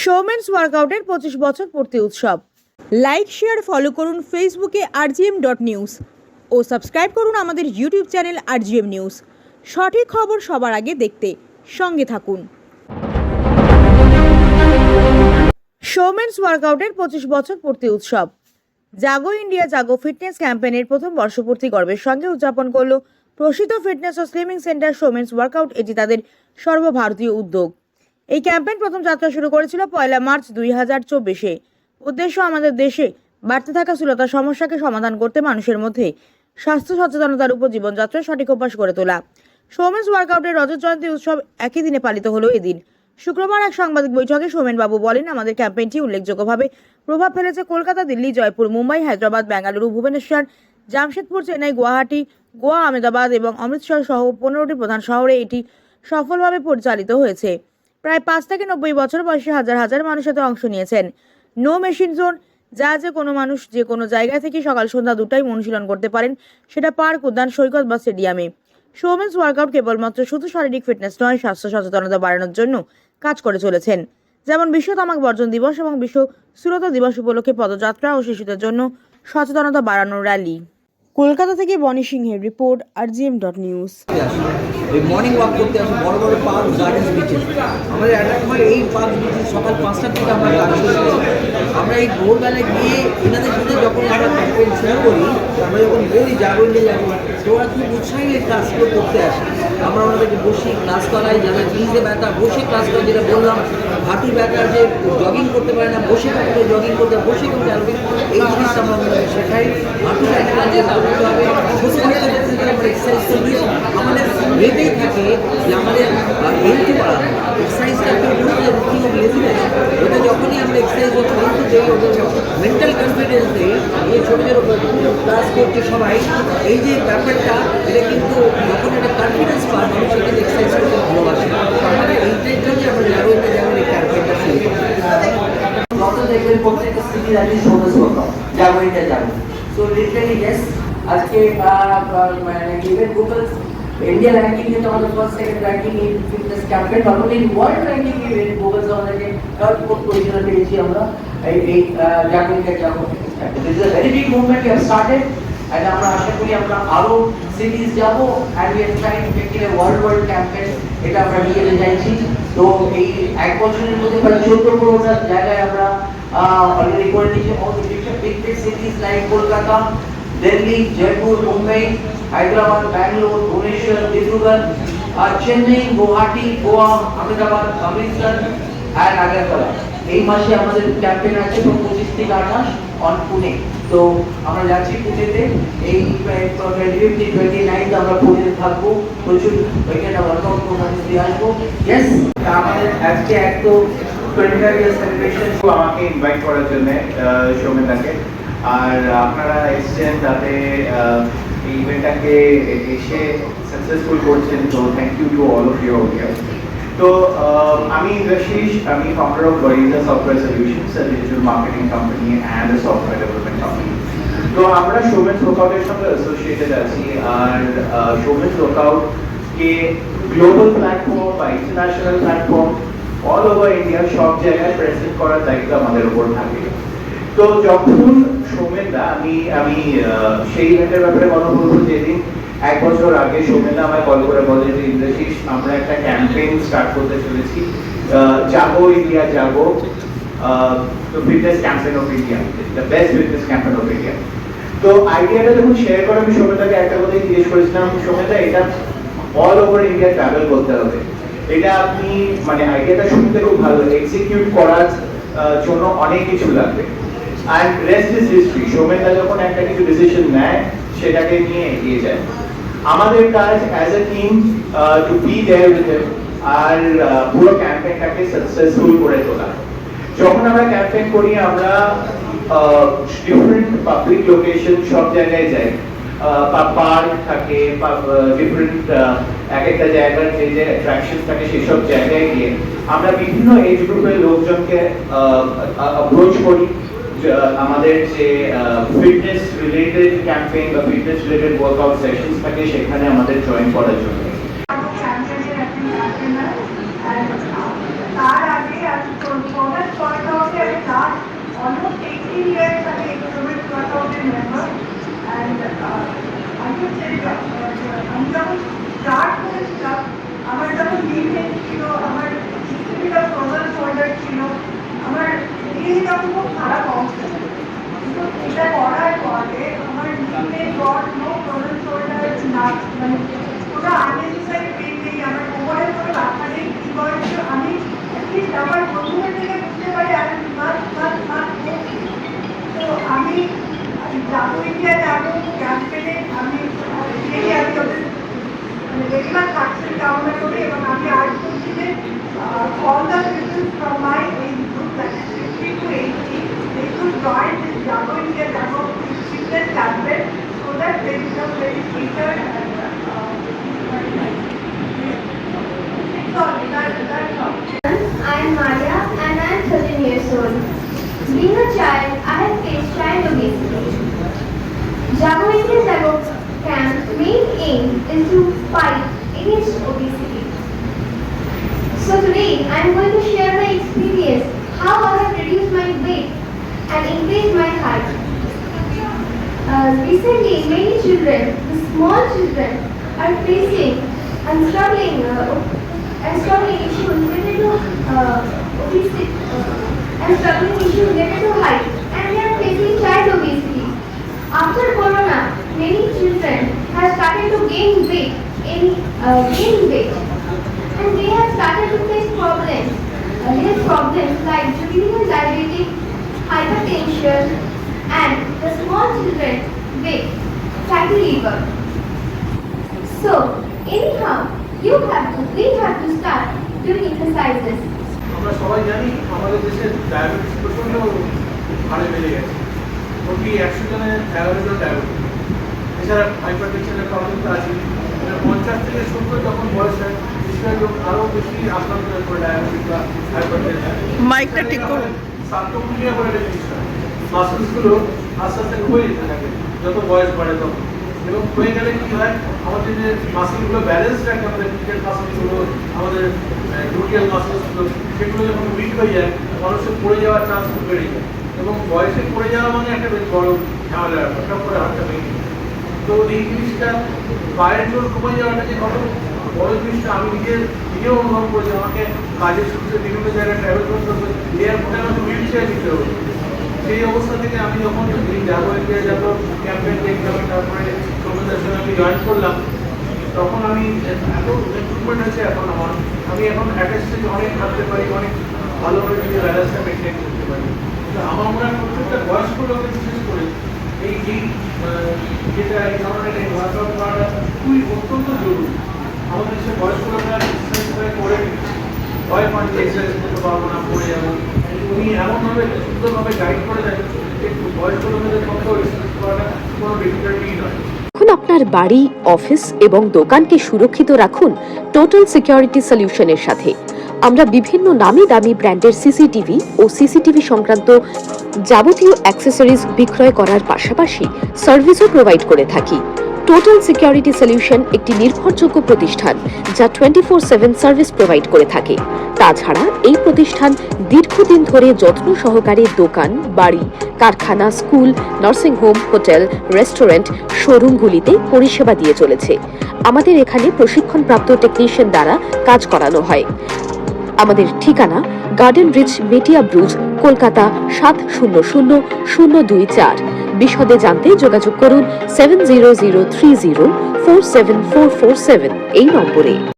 শোমেন্স ওয়ার্কআউটের 25 বছর পূর্তি উৎসব। লাইক শেয়ার ফলো করুন ফেসবুকে rgm.news ও সাবস্ক্রাইব করুন আমাদের ইউটিউব চ্যানেল rgm নিউজ। সঠিক খবর সবার আগে দেখতে সঙ্গে থাকুন। শোমেন্স ওয়ার্কআউটের 25 বছর পূর্তি উৎসব। জাগো ইন্ডিয়া জাগো ফিটনেস ক্যাম্পেইনের প্রথম বর্ষপূর্তি গর্বের সঙ্গে উদযাপন করল প্রসিদ্ধ ফিটনেস ও স্লিমিং সেন্টার শোমেন্স ওয়ার্কআউট। এটি তাদের সর্বভারতীয় উদ্যোগ। এই ক্যাম্পেইন প্রথম যাত্রা শুরু করেছিল 1 মার্চ 2024-এ। উদ্দেশ্য আমাদের দেশে বাড়তে থাকা স্থূলতার সমস্যাকে সমাধান করতে মানুষের মধ্যে স্বাস্থ্য সচেতনতার উপর জীবনযাত্রার সঠিক অভ্যাস গড়ে তোলা। শোমেন্স ওয়ার্কআউটের রজত জয়ন্তী উৎসব একই দিনে পালিত হলো এদিন। শুক্রবার এক সাংবাদিক বৈঠকে সোমেন বাবু বলেন, আমাদের ক্যাম্পেইনটি উল্লেখযোগ্যভাবে প্রভাব ফেলেছে কলকাতা, দিল্লি, জয়পুর, মুম্বাই, হায়দ্রাবাদ, বেঙ্গালুরু, ভুবনেশ্বর, জামশেদপুর, চেন্নাই, গুয়াহাটি, গোয়া, আহমেদাবাদ এবং অমৃতসর সহ 15টি প্রধান শহরে এটি সফলভাবে পরিচালিত হয়েছে। প্রায় 5 থেকে 90 বছর বয়সী হাজার হাজার মানুষ এতে অংশ নিয়েছেন। নো মেশিন জোন, যা যে কোনো মানুষ যে কোনো জায়গা থেকে সকাল সন্ধ্যা দুটাই অনুশীলন করতে পারেন, সেটা পার্ক, উদ্যান, সৈকত বা স্টেডিয়ামে। শোমেন্স ওয়ার্কআউট কেবলমাত্র শুধু শারীরিক ফিটনেস নয়, স্বাস্থ্য সচেতনতা বাড়ানোর জন্য কাজ করে চলেছেন। যেমন বিশ্ব তামাক বর্জন দিবস এবং বিশ্ব স্থূলতা দিবস উপলক্ষে পদযাত্রা ও শিশুদের জন্য সচেতনতা বাড়ানোর র্যালি। কলকাতা থেকে বনি সিংহের রিপোর্ট, rgm.news। এই মর্নিং ওয়াক করতে আসি বড় বড় পার্ক, গার্ডেন্স, বিচে। আমাদের একটা সময় এই পার্ক বিচে সকাল 5টার থেকে আমরা কাজ শুরু করি। আমরা এই ভোরবেলায় গিয়ে এনাদের সাথে যখন আমরা ক্যাম্পেইন শুরু করি, আমরা যখন বলি জাগো ইন্ডিয়া যাবো, তো ওরা খুব উৎসাহী এই কাজগুলো করতে আসে। আমরা ওনাদেরকে বসে ক্লাস করাই, যাদের জিনিসে ব্যথা বসে ক্লাস করা, যেটা বললাম হাঁটুর ব্যথা, যে জগিং করতে পারে না বসে করতে, জগিং করতে বসে করতে পারবে, এই জিনিসটা আমরা ওনাদের শেখাই। হাঁটুর ব্যথা করতে হবে, আমরা এক্সারসাইজ করি। আমাদের রেটেই থাকে যে আমাদের হেলথে বাড়ানো এক্সারসাইজটা রুটিন অফ লেজিনেস। ওটা যখনই আমরা এক্সারসাইজ হেলথ দেই, ওদের মেন্টাল কনফিডেন্স দেই, এই ছোটো ছোটো ক্লাস করছে সবাই, এই যে ব্যাপারটা, এটা কিন্তু যখন একটা কনফিডেন্স পায় মানুষ সেখানে এক্সারসাইজ করতে ভালোবাসে। আমাদের এইটার জন্যই আমরা জাগো যেমন এই ক্যাম্পেইনটা শুরু করি। গত দেখবেন প্রত্যেকটা সিটি আছে শোমেন্স ওয়ার্কআউট, জাগো ইন্ডিয়া যাবো। সো লিটারালি ইয়েস, আজকে মানে ইভেন গুগল इंडिया रैंकिंग में तो हम first second ranking in fitness campaign और इन वर्ल्ड रैंकिंग में गूगल से আমাদেরকে थर्ड फोर्थ पोजीशन পেয়েছি আমরা এই জাগো ইন্ডিয়া যাবো। This is a very big movement we have started and আমরা আশা করি আমরা আরো সিটিজ যাব and we are trying to make it a world campaign. এটা আমরা নিয়ে যেতে চাইছি। তো এই এক বছরের মধ্যে প্রায় 14-15টা জায়গায় আমরা অলরেডি করে নিয়েছি। All the big cities like Kolkata, Delhi, Jaipur, Mumbai, Hyderabad, Bangalore, Bhubaneswar, Dibrugarh, Chennai, Guwahati, Goa, Ahmedabad, Amritsar and Agartala. এই মাসে আমাদের ক্যাম্পেইন আছে 25 থেকে 28 অন পুনে। তো আমরা যাচ্ছি পুনেতে এই 29 আমরা পুনেতে থাকবো। প্রচুর ওইখানে ওয়ার্কআউট প্রোগ্রাম দিয়ে আসবো। ইয়েস, আমাদের আজকে এক তো 25 ইয়ার সেলিব্রেশন আমাকে ইনভাইট করার জন্য সৌমেনদাকে, আর আপনারা এসেছেন তাতে এই ইভেন্টটাকে এসে সাকসেসফুল করছেন। তো thank you to all of you here. তো আমি ইন্দ্রাশিস, আমি founder of Garija software solutions, a digital marketing company and a software development company. তো আমরা শোমেন্স ওয়ার্কআউটের সঙ্গে অ্যাসোসিয়েটেড আছি, আর শোমেন্স ওয়ার্কআউটকে গ্লোবাল প্ল্যাটফর্ম বা international platform all over India সব জায়গায় প্রেজেন্ট করার দায়িত্ব আমাদের উপর থাকে। তো যখন সৌমেনদা, আমি সেই ইভেন্টের ব্যাপারে কথা বলবো, যেদিন 1 বছর আগে সৌমেনদা আমায় কল করে বলে যে ইন্দ্রাশিস, আমরা একটা ক্যাম্পেইন স্টার্ট করতে চলেছি, জাগো ইন্ডিয়া যাবো, তো fitness campaign of India, the best fitness campaign of India. তো আইডিয়াটা যখন শেয়ার করে আমি সৌমেনদাকে একটা কথাই জিজ্ঞেস করেছিলাম, সৌমেনদা এটা অল ওভার ইন্ডিয়া ট্রাভেল করতে হবে, এটা আপনি মানে আইডিয়াটা শুনতে খুব ভালো, এক্সিকিউট করার জন্য অনেক কিছু লাগবে। And rest is history. সৌমেনদা যখন একটা কিছু ডিসিশন নেয় সেটাকে নিয়ে এগিয়ে যায়। আমাদের কাজ as a team to be there with him আর পুরো ক্যাম্পেইনটাকে সাকসেসফুল করে তোলা। যখন আমরা ক্যাম্পেইন করি আমরা ডিফারেন্ট পাবলিক লোকেশন সব জায়গায় যাই, পার্ক থাকে, ডিফারেন্ট এক একটা জায়গার যে যে অ্যাট্রাকশন থাকে সেসব জায়গায় গিয়ে আমরা বিভিন্ন এজ গ্রুপের লোকজনকে অ্যাপ্রোচ করি। আমাদের যে ফিটনেস রিলেটেড ক্যাম্পেইন বা ফিটনেস রিলেটেড ওয়ার্কআউট সেশনস থাকে সেখানে আমাদের জয়েন করার জন্য। তার আগে Showman's Workout is last almost 18 years আমি Showman's Workout এর member and I would say আমি যখন স্টার্ট করেছিলাম আমার যখন লিমিট ছিল আমার ডিস্ট্রিবিউটার প্রবলেম শোল্ডার ছিল আমার এই যখন খুব খারাপ অবস্থা ছিল কিন্তু এটা করার পরে আমার limit got no problem shoulder না মানে কোনো আননেসেসারি পেইন নেই আমার কোমরের কোনো ব্যথা নেই কি বয়সে আমি অ্যাটলিস্ট আমার বন্ধুদের থেকে বুঝতে পারি আমি তো আমি যাবো ইন্ডিয়া যাবো ক্যাম্পেনে আমি ওদের রেগুলার সাকসেস কামনা করি এবং আমি আর্ট করছি যে all the people from my age group that is 50 to 80 they should join this Jago India Jago fitness campaign so that they become very fitter and it's all that's all. I am Maria and I am 13 years old. Being a child, I have faced child obesity. Jago India Jago Camp's main aim is to fight against obesity. So today, I am going to share my experience, how I have reduced my weight and increased my height. Recently, many children, the small children, are facing and struggling issues related to obesity and struggling issues related to height, and they are facing child obesity. After Corona, many children have started to gain weight, and they have started to face problems. Health problems like juvenile diabetes, hypertension, and the small children with fatty liver. So, anyhow, we have to start doing exercises. আমরা সবাই জানি আমাদের দেশে diabetes প্রচণ্ড হারে বেড়ে গেছে প্রতি 100 জনের 11 জন ডায়াবেটিস এছাড়া হাইপারটেনশনের প্রবলেম তো আছে 50 থেকে 70 যখন বয়স হয় সেটা আরও বেশি আক্রান্ত হয়ে পড়ে ডায়াবেটিস বা হাইপারটেনশন মাইকটা ঠিক করুন সার্কোপিনিয়া বলে একটা জিনিস হয় মাসেলসগুলো আস্তে আস্তে ক্ষয়ে যেতে থাকে যত বয়স বাড়ে তখন এবং ক্ষয়ে গেলে কী হয় আমাদের যে মাসেলগুলো ব্যালেন্স রাখে আমাদের ক্রিকেট মাসেলগুলো আমাদের গ্লুটিয়াল মাসেলসগুলো সেগুলো যখন উইক হয়ে যায় মানুষের পড়ে যাওয়ার চান্স খুব বেড়ে যায় এবং বয়সে পড়ে যাওয়া মানে একটা বেশ বড় ঝামেলা সব করে হাতটা ভেঙে তো এই জিনিসটা পায়ের জোর কমে যাওয়াটা যে কত বড় জিনিসটা আমি নিজেও অনুভব করেছি আমাকে কাজের সূত্রে বিভিন্ন জায়গায় ট্রাভেল করতে হবে এয়ারপোর্টে আমাকে হুইল চেয়ার দিতে হবে সেই অবস্থা থেকে আমি যখন এই যাবো ইন্ডিয়া যাবো ক্যাম্পেইন দেখলাম তারপরে সৌমিতার সঙ্গে আমি জয়েন করলাম তখন আমি এত ইমপ্রুভমেন্ট হয়েছে এখন আমি এখন অ্যাটাচ থেকে অনেক হাঁটতে পারি অনেক ভালোভাবে নিজের ব্যালেন্সটা মেনটেন করতে পারি তো আমার মনে হয় প্রত্যেকটা বয়স্ক লোকের বিশেষ করে এই যেটা এই ধরনের এই ওয়ার্কআউট করাটা খুবই অত্যন্ত জরুরি আমাদের দেশে বয়স্ক লোকেরা এক্সারসাইজ করে ভয় পান যে এক্সারসাইজ করতে পারবো না পড়ে যাবো উনি এমনভাবে সুন্দরভাবে গাইড করে দেন যে বয়স্ক লোকেদের পক্ষেও এক্সারসাইজ করাটা কোনো ডিফিকাল্টি নয়। এখন আপনার বাড়ি, অফিস এবং দোকানকে সুরক্ষিত রাখুন টোটাল সিকিউরিটি সলিউশনের সাথে। আমরা বিভিন্ন নামি দামি ব্র্যান্ডের সিসিটিভি ও সিসিটিভি সংক্রান্ত যাবতীয় অ্যাক্সেসরিজ বিক্রয় করার পাশাপাশি সার্ভিসও প্রোভাইড করে থাকি। টোটাল সিকিউরিটি সলিউশন একটি নির্ভরযোগ্য প্রতিষ্ঠান যা 24/7 সার্ভিস প্রোভাইড করে থাকে। তাছাড়া এই প্রতিষ্ঠান দীর্ঘদিন ধরে যত্ন সহকারে দোকান, বাড়ি, কারখানা, স্কুল, নার্সিংহোম, হোটেল, রেস্টুরেন্ট, শোরুমগুলিতে পরিষেবা দিয়ে চলেছে। আমাদের এখানে প্রশিক্ষণপ্রাপ্ত টেকনিশিয়ান দ্বারা কাজ করানো হয়। আমাদের ঠিকানা গার্ডেন রিচ, মেটিয়া ব্রুজ, কলকাতা 700024। বিশদে জানতে যোগাযোগ করুন 7003047447 এই নম্বরে।